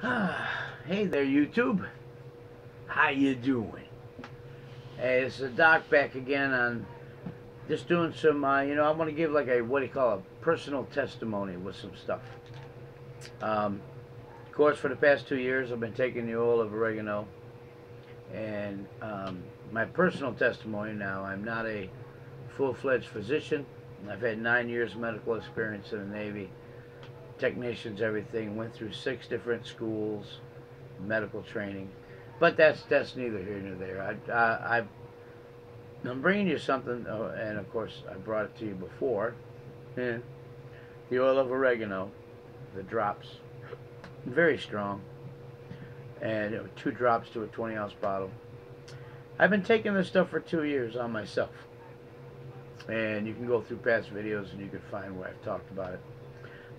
Hey there, YouTube. How you doing? Hey, it's the Doc back again on just doing some, I want to give like a, what do you call it, personal testimony with some stuff. Of course, for the past 2 years, I've been taking the oil of oregano. And my personal testimony now, I'm not a full-fledged physician. I've had 9 years medical experience in the Navy. Technicians, everything. Went through 6 different schools, medical training. But that's neither here nor there. I'm bringing you something, and of course I brought it to you before. Yeah. The oil of oregano, the drops, very strong, and 2 drops to a 20-ounce bottle. I've been taking this stuff for 2 years on myself, and you can go through past videos and you can find where I've talked about it.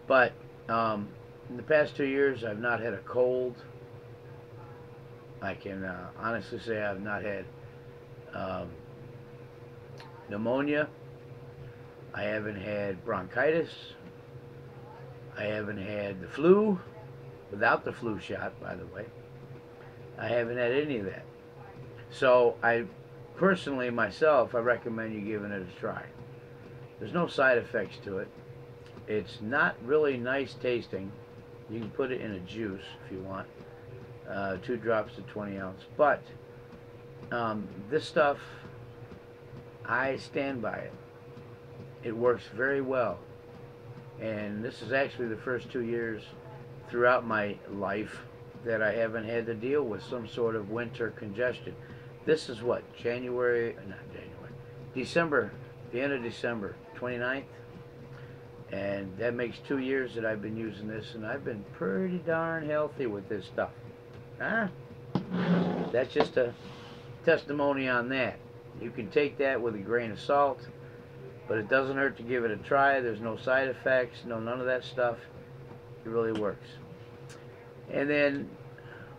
But in the past 2 years, I've not had a cold. I can honestly say I've not had pneumonia. I haven't had bronchitis. I haven't had the flu, without the flu shot, by the way. I haven't had any of that. So I personally, myself, I recommend you giving it a try. There's no side effects to it. It's not really nice tasting. You can put it in a juice if you want. 2 drops to 20 ounce. But this stuff, I stand by it. It works very well. And this is actually the first 2 years throughout my life that I haven't had to deal with some sort of winter congestion. This is what, December, the end of December, 29th. And that makes 2 years that I've been using this, and I've been pretty darn healthy with this stuff. Huh? That's just a testimony on that. You can take that with a grain of salt, but it doesn't hurt to give it a try. There's no side effects, none of that stuff. It really works. And then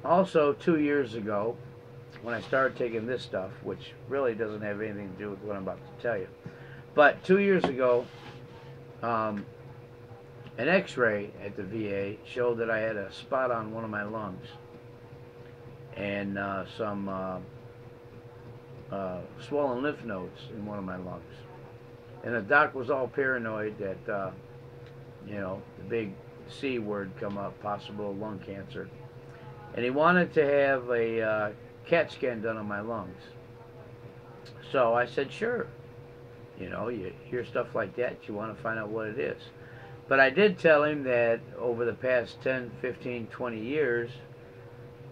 also 2 years ago, when I started taking this stuff, which really doesn't have anything to do with what I'm about to tell you, but 2 years ago, an x-ray at the VA showed that I had a spot on one of my lungs and some swollen lymph nodes in one of my lungs. And the doc was all paranoid that, the big C word come up, possible lung cancer. And he wanted to have a CAT scan done on my lungs. So I said, sure. You hear stuff like that, you want to find out what it is. But I did tell him that over the past 10, 15, 20 years,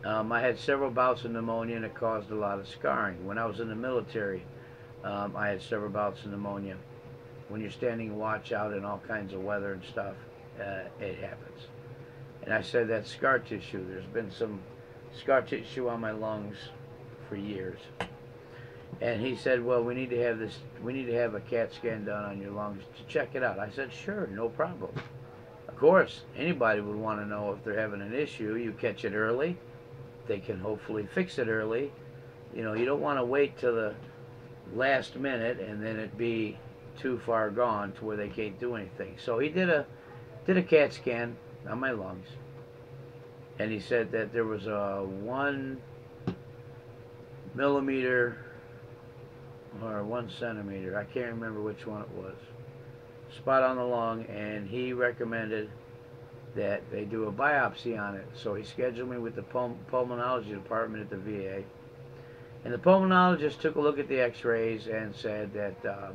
I had several bouts of pneumonia, and it caused a lot of scarring. When I was in the military, I had several bouts of pneumonia. When you're standing watch out in all kinds of weather and stuff, it happens. And I said that's scar tissue. There's been some scar tissue on my lungs for years. And he said, well, we need to have a CAT scan done on your lungs to check it out. I said, sure, no problem. Of course, anybody would want to know if they're having an issue. You catch it early, they can hopefully fix it early. You don't want to wait till the last minute and then it be too far gone to where they can't do anything. So he did a CAT scan on my lungs, and he said that there was a 1 millimeter or 1 centimeter, I can't remember which one it was, spot on the lung, and he recommended that they do a biopsy on it. So he scheduled me with the pulmonology department at the VA, and the pulmonologist took a look at the x-rays and said that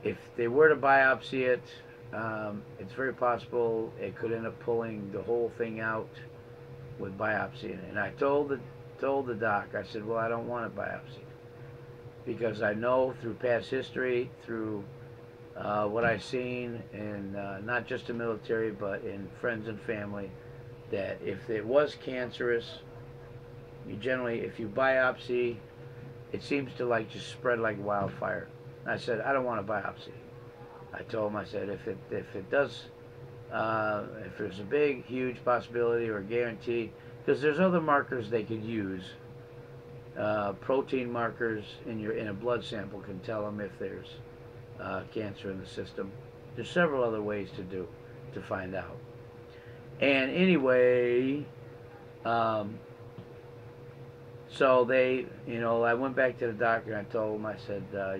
if they were to biopsy it, it's very possible it could end up pulling the whole thing out with biopsy. And I told the doc, I said, well, I don't want it biopsied, because I know through past history, through what I've seen in not just the military but in friends and family, that if it was cancerous, you generally, if you biopsy, it seems to just spread like wildfire. I said, I don't want a biopsy. I told him, I said, if it does, if there's a big, huge possibility or guarantee, because there's other markers they could use. Protein markers in a blood sample can tell them if there's cancer in the system. There's several other ways to find out. And anyway, so they, I went back to the doctor and I told him, I said, I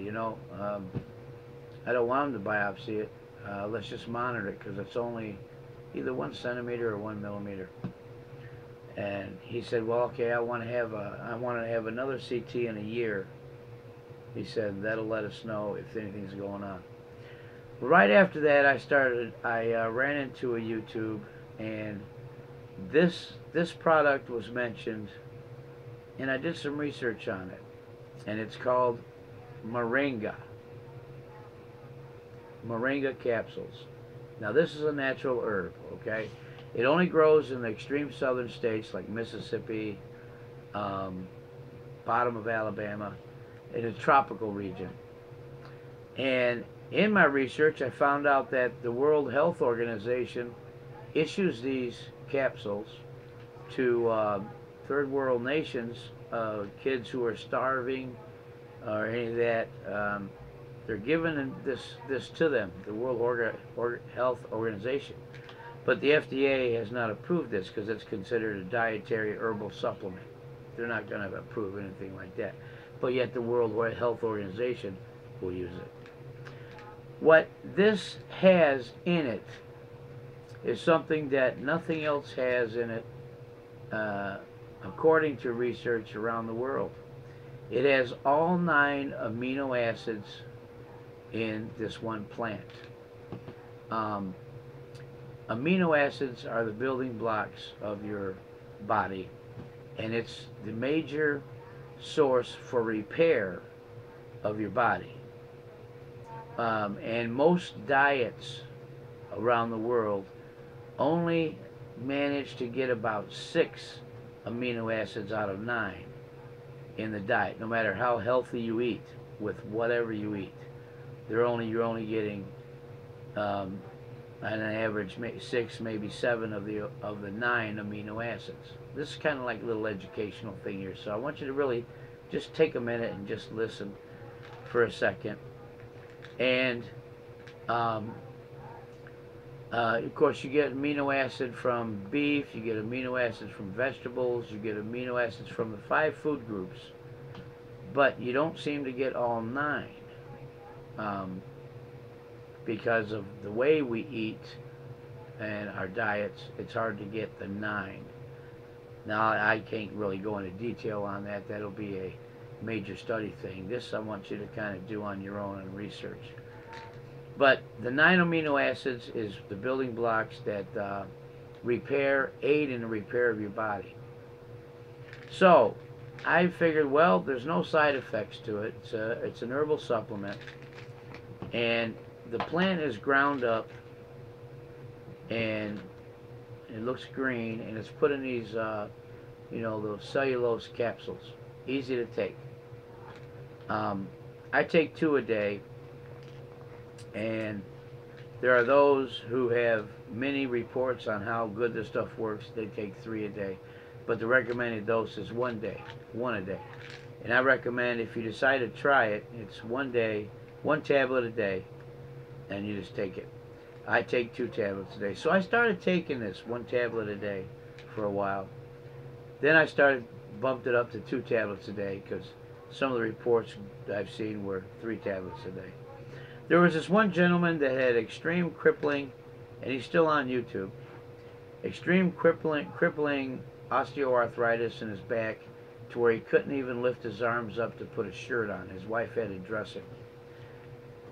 don't want him to biopsy it. Let's just monitor it because it's only either 1 centimeter or 1 millimeter. And he said, well, okay, I want to have another CT in a year. He said that'll let us know if anything's going on. Right after that, I ran into a YouTube, and this product was mentioned, and I did some research on it, and it's called moringa capsules. Now this is a natural herb, okay? It only grows in the extreme southern states like Mississippi, bottom of Alabama, in a tropical region. And in my research, I found out that the World Health Organization issues these capsules to third world nations, kids who are starving or any of that. They're giving this to them, the World Health Organization. But the FDA has not approved this because it's considered a dietary herbal supplement. They're not going to approve anything like that. But yet the World Health Organization will use it. What this has in it is something that nothing else has in it, according to research around the world. It has all 9 amino acids in this one plant. Amino acids are the building blocks of your body, and it's the major source for repair of your body. And most diets around the world only manage to get about 6 amino acids out of 9 in the diet, no matter how healthy you eat with whatever you eat. You're only getting on an average 6, maybe 7 of the 9 amino acids. This is kind of like a little educational thing here, so I want you to really just take a minute and just listen for a second. And of course, you get amino acid from beef, you get amino acids from vegetables, you get amino acids from the 5 food groups, but you don't seem to get all 9. Because of the way we eat and our diets, it's hard to get the 9. Now, I can't really go into detail on that. That'll be a major study thing. This I want you to kind of do on your own and research. But the 9 amino acids is the building blocks that aid in the repair of your body. So I figured, well, there's no side effects to it. It's an herbal supplement, and the plant is ground up, and it looks green, and it's put in these, those cellulose capsules, easy to take. I take 2 a day, and there are those who have many reports on how good this stuff works. They take 3 a day, but the recommended dose is 1 a day. And I recommend, if you decide to try it, it's 1 day, 1 tablet a day, and you just take it. I take 2 tablets a day. So I started taking this 1 tablet a day for a while. Then I bumped it up to 2 tablets a day, because some of the reports I've seen were 3 tablets a day. There was this one gentleman that had extreme crippling, and he's still on YouTube, extreme crippling osteoarthritis in his back, to where he couldn't even lift his arms up to put a shirt on. His wife had to dress him.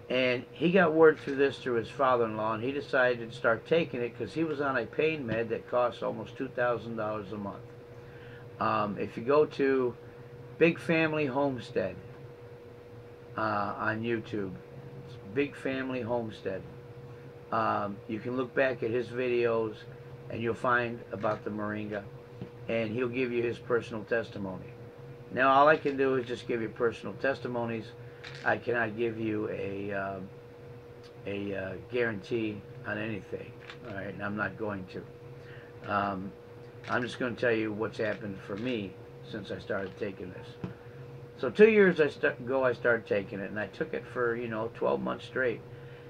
And he got word through his father-in-law, and he decided to start taking it because he was on a pain med that costs almost $2,000 a month. If you go to Big Family Homestead on YouTube, it's Big Family Homestead, you can look back at his videos and you'll find about the moringa, and he'll give you his personal testimony. Now, all I can do is just give you personal testimonies. I cannot give you a guarantee on anything, all right, and I'm not going to. I'm just going to tell you what's happened for me since I started taking this. So 2 years ago I started taking it, and I took it for 12 months straight,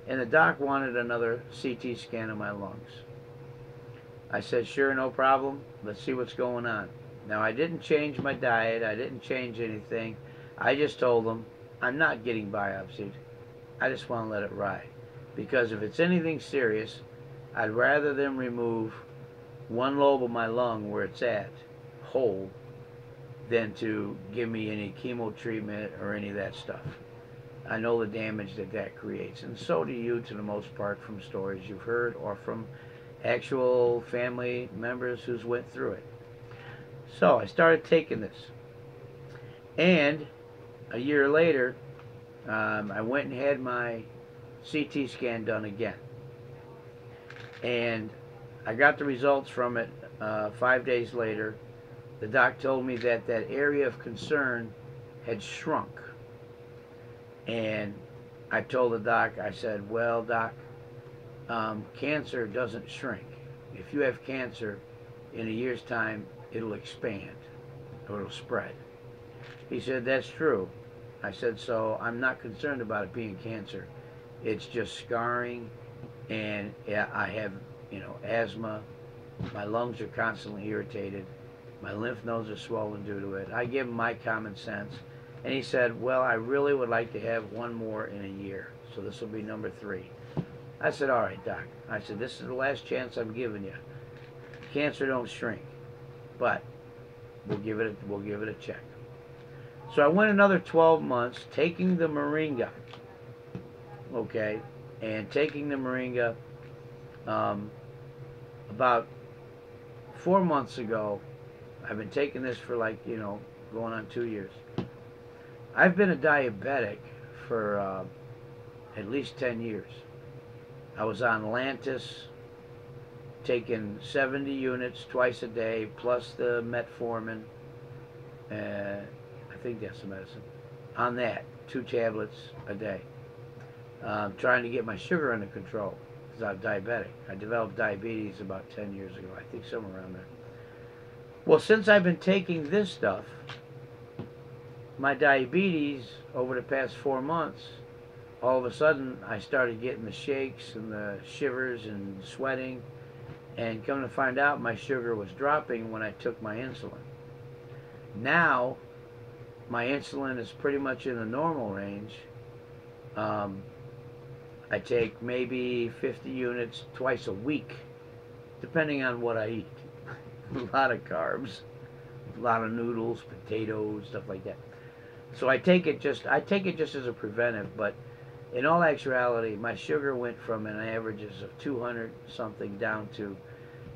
and the doc wanted another CT scan of my lungs. I said, sure, no problem. Let's see what's going on. Now, I didn't change my diet. I didn't change anything. I just told them, I'm not getting biopsied. I just want to let it ride. Because if it's anything serious, I'd rather them remove one lobe of my lung where it's at, whole, than to give me any chemo treatment or any of that stuff. I know the damage that that creates, and so do you to the most part from stories you've heard or from actual family members who's went through it. So I started taking this, and a year later, I went and had my CT scan done again, and I got the results from it 5 days later. The doc told me that that area of concern had shrunk. And I told the doc, I said, well, doc, cancer doesn't shrink. If you have cancer, in a year's time, it'll expand or it'll spread. He said, that's true. I said, so I'm not concerned about it being cancer. It's just scarring, and yeah, I have, asthma. My lungs are constantly irritated. My lymph nodes are swollen due to it. I give him my common sense. And he said, well, I really would like to have one more in a year. So this will be number 3. I said, all right, doc. I said, this is the last chance I'm giving you. Cancer don't shrink, but we'll give it a check. So I went another 12 months taking the moringa, okay, and taking the moringa. About 4 months ago, I've been taking this for going on 2 years. I've been a diabetic for at least 10 years. I was on Lantus, taking 70 units twice a day, plus the metformin. I think that's the medicine. On that, 2 tablets a day. Trying to get my sugar under control because I'm diabetic. I developed diabetes about 10 years ago. I think somewhere around there. Well, since I've been taking this stuff, my diabetes over the past 4 months, all of a sudden I started getting the shakes and the shivers and sweating, and come to find out my sugar was dropping when I took my insulin. Now my insulin is pretty much in the normal range. I take maybe 50 units twice a week, depending on what I eat. A lot of carbs, a lot of noodles, potatoes, stuff like that. So I take it just as a preventive, but in all actuality, my sugar went from an average of 200 something down to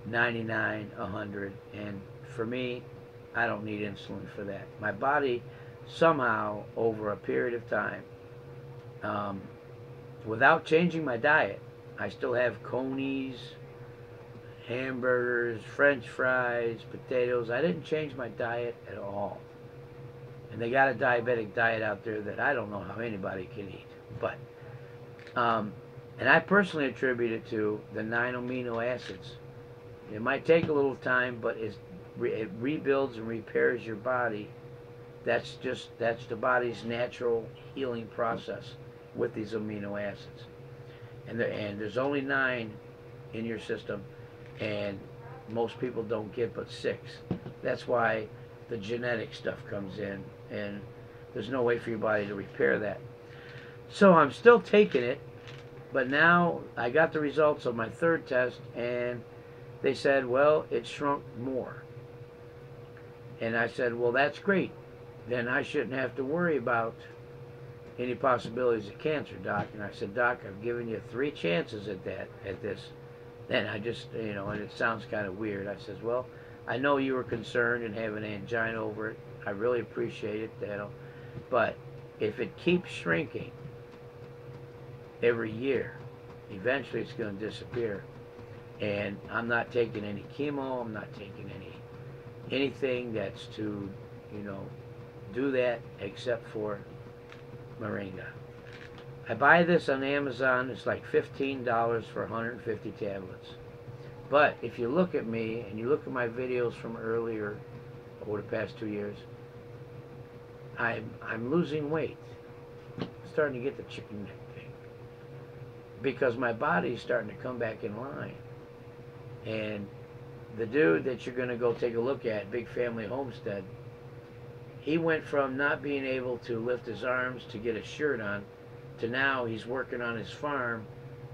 99, 100, and for me, I don't need insulin for that. My body somehow, over a period of time, without changing my diet, I still have conies, hamburgers, French fries, potatoes. I didn't change my diet at all. And they got a diabetic diet out there that I don't know how anybody can eat. But, and I personally attribute it to the 9 amino acids. It might take a little time, but it rebuilds and repairs your body. That's the body's natural healing process with these amino acids. And there's only 9 in your system, and most people don't get but 6. That's why the genetic stuff comes in, and there's no way for your body to repair that. So I'm still taking it, but now I got the results of my 3rd test, and they said, well, it shrunk more. And I said, well, that's great. Then I shouldn't have to worry about any possibilities of cancer, doc. And I said, doc, I've given you 3 chances at this. Then I just, and it sounds kind of weird. I says, well, I know you were concerned and have an angina over it. I really appreciate it, but if it keeps shrinking every year, eventually it's going to disappear. And I'm not taking any chemo. I'm not taking anything that's to, do that except for moringa. I buy this on Amazon. It's like $15 for 150 tablets. But if you look at me and you look at my videos from earlier, over the past 2 years, I'm losing weight. I'm starting to get the chicken neck thing because my body's starting to come back in line. And the dude that you're going to go take a look at, Big Family Homestead, he went from not being able to lift his arms to get a shirt on to now he's working on his farm,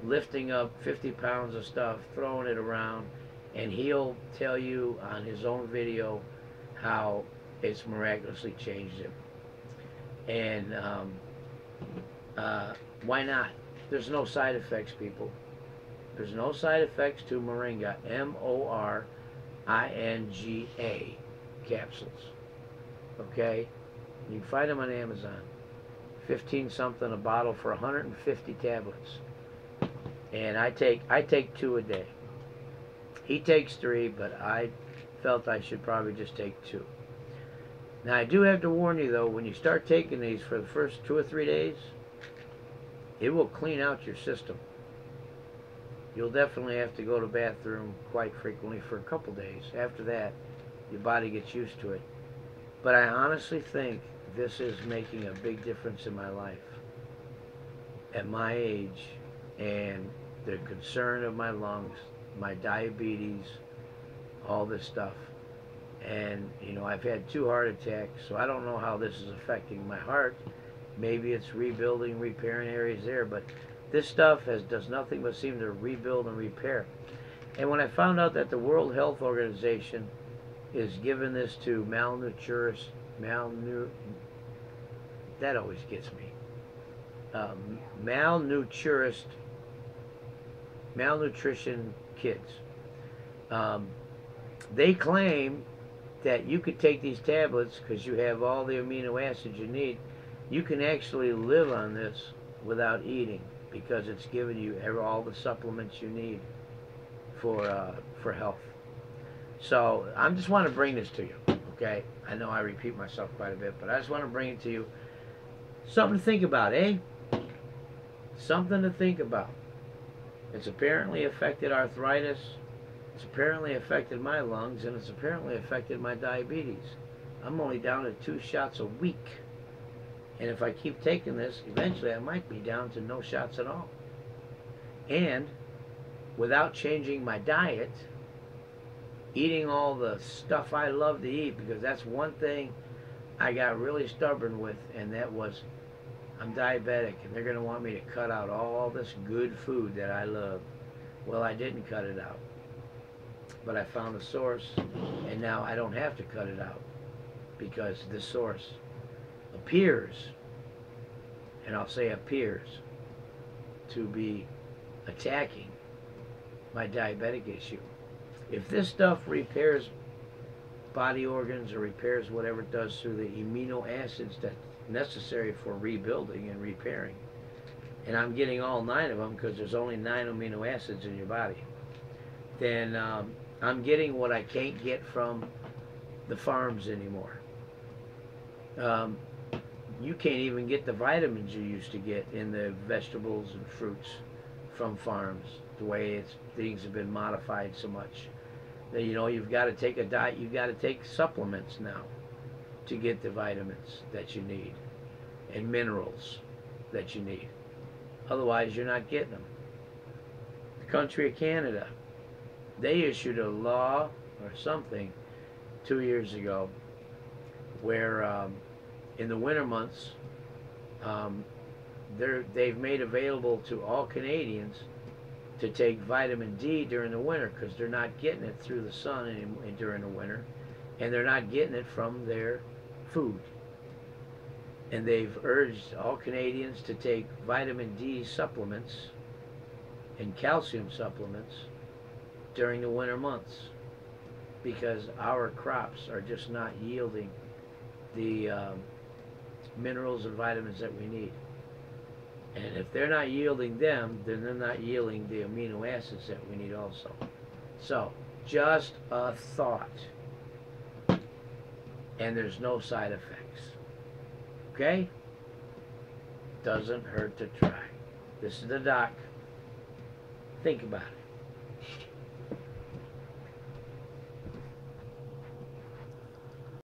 lifting up 50 pounds of stuff, throwing it around, and he'll tell you on his own video how it's miraculously changed him. And why not? There's no side effects, people. There's no side effects to Moringa, Moringa capsules. Okay? You can find them on Amazon. 15 something a bottle for 150 tablets. And I take 2 a day. He takes 3, but I felt I should probably just take 2. Now I do have to warn you though, when you start taking these for the first 2 or 3 days, it will clean out your system. You'll definitely have to go to the bathroom quite frequently for a couple days. After that, your body gets used to it. But I honestly think this is making a big difference in my life. At my age, and the concern of my lungs, my diabetes, all this stuff. And, you know, I've had 2 heart attacks, so I don't know how this is affecting my heart. Maybe it's rebuilding, repairing areas there, but this stuff does nothing but seem to rebuild and repair. And when I found out that the World Health Organization is giving this to that always gets me. Malnutrition kids. They claim that you could take these tablets because you have all the amino acids you need. You can actually live on this without eating because it's giving you all the supplements you need for health. So I just want to bring this to you, okay? I know I repeat myself quite a bit, but I just want to bring it to you. Something to think about, eh? Something to think about. It's apparently affected arthritis. It's apparently affected my lungs, and it's apparently affected my diabetes. I'm only down to 2 shots a week. And if I keep taking this, eventually I might be down to no shots at all. And without changing my diet, eating all the stuff I love to eat, because that's one thing I got really stubborn with, and that was I'm diabetic, and they're going to want me to cut out all this good food that I love. Well, I didn't cut it out. But I found a source, and now I don't have to cut it out because this source appears, and I'll say appears, to be attacking my diabetic issue. If this stuff repairs body organs or repairs whatever it does through the amino acids that's necessary for rebuilding and repairing, and I'm getting all 9 of them because there's only 9 amino acids in your body, then I'm getting what I can't get from the farms anymore. You can't even get the vitamins you used to get in the vegetables and fruits from farms, the way things have been modified so much. That, you know, you've got to take a diet, you've got to take supplements now to get the vitamins that you need and minerals that you need. Otherwise, you're not getting them. The country of Canada, they issued a law or something 2 years ago where in the winter months they've made available to all Canadians to take vitamin D during the winter because they're not getting it through the sun during the winter, and they're not getting it from their food. And they've urged all Canadians to take vitamin D supplements and calcium supplements during the winter months because our crops are just not yielding the minerals and vitamins that we need. And if they're not yielding them, then they're not yielding the amino acids that we need also. So, just a thought. And there's no side effects. Okay? Doesn't hurt to try. This is the doc. Think about it.